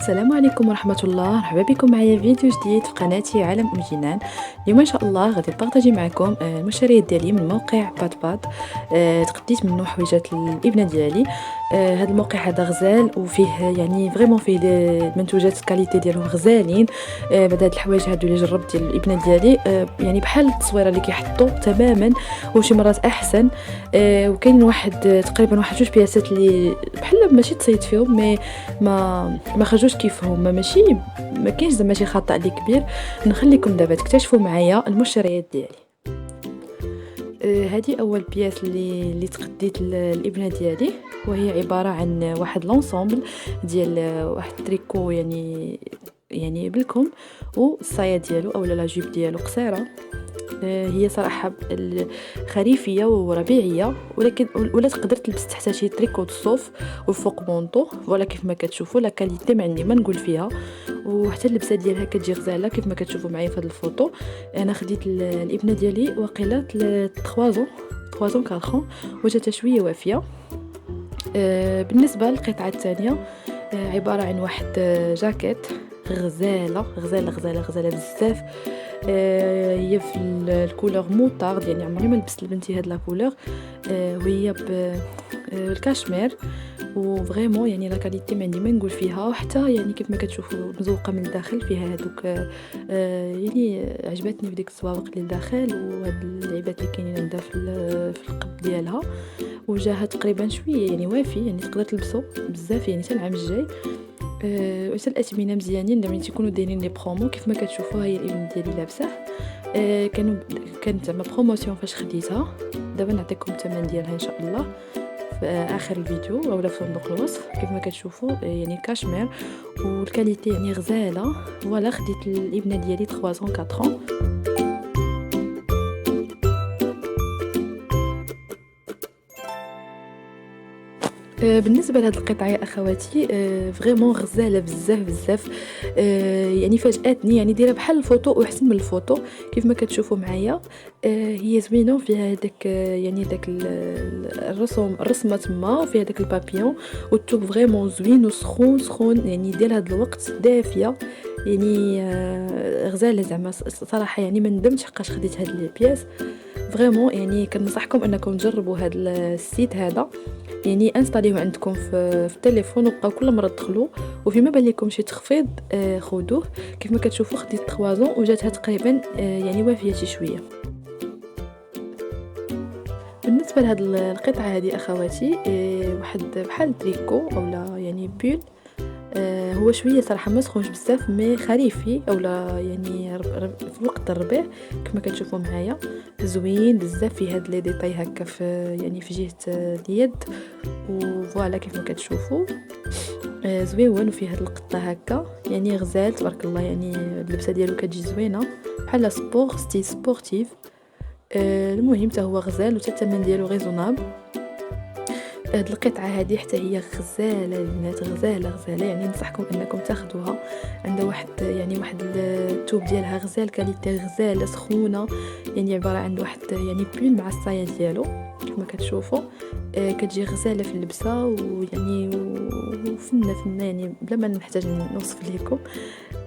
السلام عليكم ورحمة الله. مرحبا بكم معايا فيديو جديد في قناتي عالم أم جنان. اليوم ان شاء الله غادي نبارطاجي معكم المشتريات ديالي من موقع بات. تقديت منه حويجات الابنه ديالي. هذا الموقع هذا غزال وفيه يعني فريمون فيه المنتوجات الكاليتي ديالو غزالين. بعد هاد الحوايج هادو اللي جربت ديال الابنه ديالي يعني بحال التصويره اللي كيحطوا تماما وشي مرات احسن. وكاين واحد تقريبا واحد جوج بياسات اللي بحال ماشي تصيد فيهم مي ما خرجوش كيفهم، ماشي ما كاينش زعما شي خطا اللي كبير. نخليكم دابا تكتشفوا معايا المشتريات ديالي. هذه اول بياس اللي تقديت الابنه ديالي، وهي عباره عن واحد لونسومبل ديال واحد تريكو يعني بالكم والصايه ديالو اولا لا جيب ديالو قصيره. هي صراحه خريفيه وربيعيه، ولكن ولا تقدر تلبس تحتها شي تريكو الصوف والفوق مونطو. فوالا كيف ما كتشوفوا لا كاليتي ما عندي ما نقول فيها، وحتى اللبسه ديالها كتجي غزاله كيف ما كتشوفوا معايا في هذه الفوطو. انا خديت الابنه ديالي واقيلا 3 4 وجاتها شويه وافيه. بالنسبه للقطعه الثانيه عباره عن واحد جاكيت غزاله غزاله غزاله غزاله بزاف. هي في الكولور موطارد، يعني عمري ما لبست لبنتي هاد لا كولور. وهي بالكاشمير وفريمون يعني لا كاليتي ما عندي ما نقول فيها، وحتى يعني كيف ما كتشوفوا مزوقه من الداخل فيها هذوك يعني عجبتني في ديك الزواوق اللي لداخل، وهاد اللعيبات اللي كاينين عندها في القب ديالها. وجاها تقريبا شويه يعني وافي، يعني تقدر تلبسو بزاف يعني حتى العام الجاي. وحتى الاثمنه مزيانين لما تيكونوا دايرين لي برومو كيف ما كتشوفوا. هي الابن ديالي لابسه. كانت زعما بروموسيون فاش خديتها. دابا نعطيكم الثمن ديالها ان شاء الله في اخر الفيديو اولا في صندوق الوصف. كيف ما كتشوفوا يعني كاشمير والكاليتي يعني غزاله. ولا خديت الابنه ديالي 3 4 بالنسبه لهاد القطعه يا اخواتي فريمون غزاله بزاف بزاف. يعني فاجاتني، يعني دايره بحال الفوطو واحسن من الفوطو كيف ما كتشوفوا معايا. هي زوينه فيها داك يعني داك الرسمه تما، فيها داك البابيون والثوب فريمون زوين وسخون سخون، يعني ديال هاد الوقت دافيه يعني غزاله زعما صراحه. يعني ما ندمتش حقاش خديت هاد البياس فريمون. يعني كنصحكم انكم تجربوا هاد السيت هذا، يعني انستاليوه عندكم في التليفون وبقاو كل مره تدخلوا وفيما بان لكم شي تخفيض خذوه. كيف ما كتشوفوا خديت 3 وجاتها تقريبا يعني وافيه شي شويه. بالنسبه لهاد القطعه هذه اخواتي واحد بحال تريكو اولا يعني بول. هو شويه صراحه ما سخونش بزاف مي خريفي اولا يعني في وقت الربيع كما كتشوفوا معايا زوين بزاف. في هاد لي ديتاي هكا في يعني في جهه اليد وفوالا كيف ما كتشوفوا زوين. وفي هاد القطه هكا يعني غزال تبارك الله، يعني اللبسه ديالو كتجي زوينه بحال سبور ستيل سبورتيف. المهم حتى هو غزال وحتى الثمن ديالو ريزونابل. هاد القطعه هذه حتى هي غزاله البنات، غزاله غزاله، يعني ننصحكم انكم تاخذوها. عندها واحد الثوب ديالها غزال كاليتي غزاله سخونه، يعني عباره عن واحد يعني بول مع الصايه ديالو كما كتشوفوا. كتجي غزاله في اللبسه ويعني وفنه يعني بلا ما نحتاج نوصف لكم.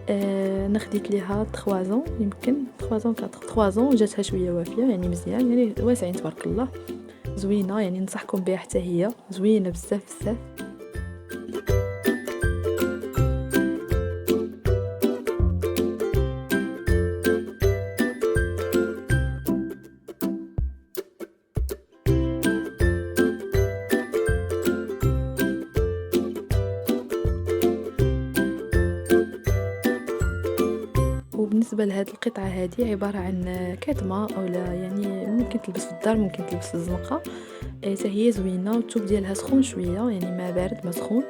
انا خديت ليها 3 يمكن 3 وجاتها شويه وافيه يعني مزيان، يعني واسعين تبارك الله زوينه، يعني ننصحكم بها حتى هي زوينه بزاف بزاف. وبالنسبه لهاد القطعه هذه عباره عن كتمه اولا يعني ممكن تلبس في الدار ممكن تلبس في الزنقه. حتى هي زوينه والثوب ديالها سخون شويه يعني ما بارد ما سخون.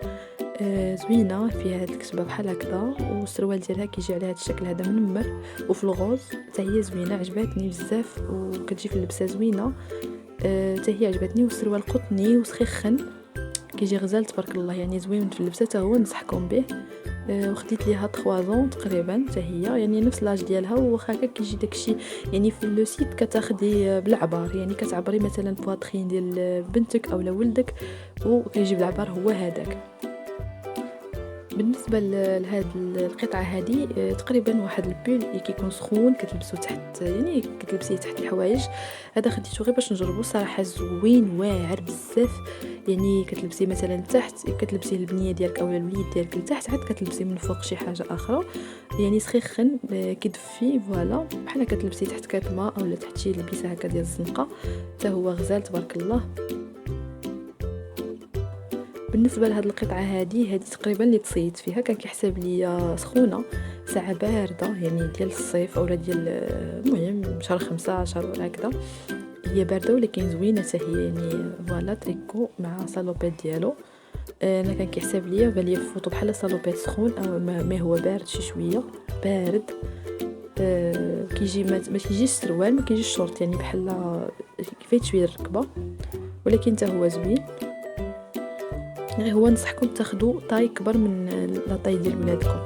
زوينه فيها هاد الكتبه بحال هكذا، والسروال ديالها كيجي على هاد الشكل هذا منمر وفي الغوز. حتى هي زوينه عجبتني بزاف وكتجي في اللبسه زوينه. حتى هي عجبتني، والسروال قطني وسخيخن كيجي غزال تبارك الله، يعني زوين في اللبسه حتى هو نصحكم به. وخديت ليها 3 تقريبا حتى هي يعني نفس لاج ديالها. وواخا هكا كيجي داكشي يعني في لو سيت كتاخدي بالعبار، يعني كتعبري مثلا بواطرين ديال بنتك اولا ولدك وكيجي بالعبار هو هذاك. بالنسبة لهاد القطعة هادي تقريبا واحد البول اللي كيكون سخون كتلبسو تحت، يعني كتلبسيه تحت الحوايج. هذا خديته غير باش نجربو، صراحة زوين واعر بزاف. يعني كتلبسيه مثلا تحت، كتلبسيه البنية ديالك اولا الوليد ديالك لتحت، عاد كتلبسيه من فوق شي حاجة اخرى. يعني سخيخن كيدفي، فوالا بحال كتلبسيه تحت كاتمة اولا تحت شي لبسة هكا ديال الزنقة. حتى هو غزال تبارك الله. بالنسبه لهاد القطعه هذه تقريبا اللي تصيدت فيها كان كيحسب لي سخونه، ساعه بارده يعني ديال الصيف اولا ديال المهم شهر 5 شهر هكذا. هي بارده ولكن زوينه حتى هي، يعني فوالا تريكو مع صالوبيت ديالو. انا كان كيحسب ليا بان لي فوتو بحال صالوبيت سخون او ما هو بارد شي شويه بارد. كيجي ما كيجيش السروال، ما كيجيش الشورت، يعني بحال كيفاش شويه الركبه، ولكن حتى هو زوين. غير هو نصحكم تاخدوا طاي كبر من لا طاي ديال ولادكم.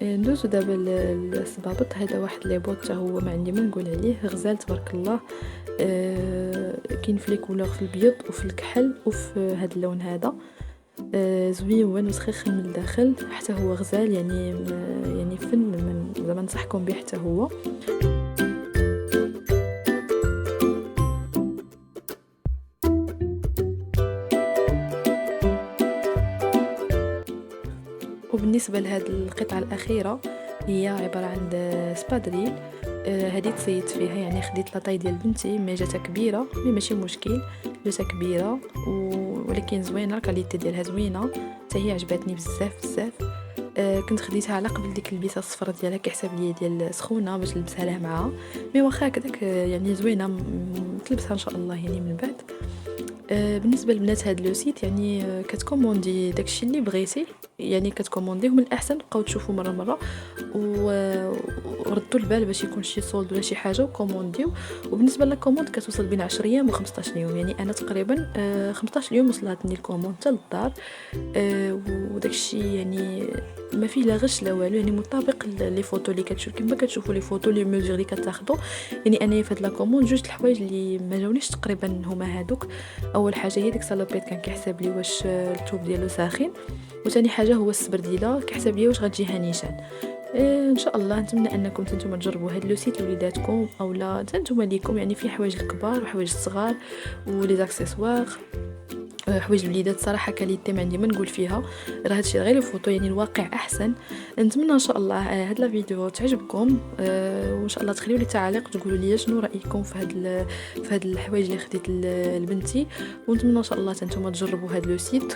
ندوزو دابا للصبابط. هذا واحد لي بوط حتى هو ما عندي ما نقول عليه، غزال تبارك الله. كاين في لي كولور، في البيض وفي الكحل وفي هذا اللون هذا. زوين وسخيخ من الداخل، حتى هو غزال يعني فن زعما ننصحكم به حتى هو. وبالنسبه لهذه القطعه الاخيره هي عباره عن سبادريل. هذه تصيدت فيها، يعني خديت لاطاي ديال بنتي مي جاتها كبيره، مي ماشي مشكل جاتها كبيره ولكن زوينه، الكاليتي ديالها زوينه حتى هي عجبتني بزاف بزاف. كنت خديتها على قبل ديك البيسه الصفراء ديالها كيحسب لي ديال سخونه باش نلبسها لها معها، مي واخا هكذاك يعني زوينه تلبسها ان شاء الله يعني من بعد. بالنسبه للبنات هاد لو سيت يعني كتكوموندي داكشي اللي بغيتي، يعني كتكومونديه، من الاحسن تبقاو تشوفوا مره وردوا البال باش يكون شي سولد ولا شي حاجه وكومونديو. وبالنسبه للكوموند كتوصل بين 10 ايام و 15 يوم، يعني انا تقريبا 15 يوم وصلتني الكوموند حتى للدار. وداكشي يعني ما فيه لا غش لا والو، يعني مطابق لي فوتو اللي كتشوف كما كتشوفوا لي فوتو لي ميزور اللي كتاخذوا. يعني انا في هاد لا كوموند جوج الحوايج اللي ما جاونيش تقريبا هما هادوك. اول حاجه هي ديك سالوبيت كان كيحسب لي واش الثوب ديالو ساخن، وثاني حاجه هو السبرديله كيحسب لي واش غتجيها نيشان. ان شاء الله نتمنى انكم نتوما تجربوا هاد لو سيت لوليداتكم اولا نتوما ليكم، يعني فيه حوايج الكبار وحوايج الصغار ولي زاكسيسوار. حوايج الوليدات صراحه كاليتي ما عندي ما نقول فيها، راه هادشي غير الفوتو يعني الواقع احسن. نتمنى ان شاء الله هاد لا فيديو تعجبكم، وان شاء الله تخليوا لي تعليق تقولوا لي شنو رايكم في هاد الحوايج اللي خديت لبنتي. ونتمنى ان شاء الله نتوما تجربوا هاد لو سيت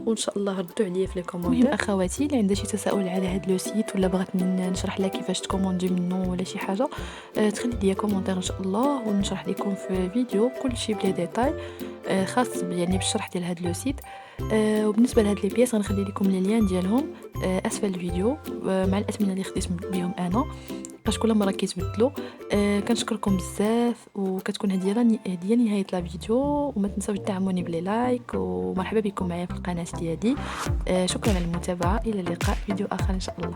وان شاء الله ردوا عليا في لي كومونتير. المهم اخواتي اللي عندها شي تساؤل على هاد لو سيت ولا بغات نشرح لها كيفاش تكوموندي منه ولا شي حاجه، تخلي لي كومونتير ان شاء الله ونشرح لكم في فيديو كلشي بلي ديتاي خاص يعني بالشرح ديال هاد لو سيت. وبالنسبه لهاد لي بياس غنخلي لكم لي ليان ديالهم اسفل الفيديو مع الاثمنه اللي خديت بهم انا، باش كل مره كيتبدلوا. كنشكركم بزاف، وكتكون هديه نهايه لا فيديو. وما تنساوش تدعموني بلي لايك، ومرحبا بكم معايا في القناه ديالي. شكرا على المتابعه، الى اللقاء فيديو اخر ان شاء الله.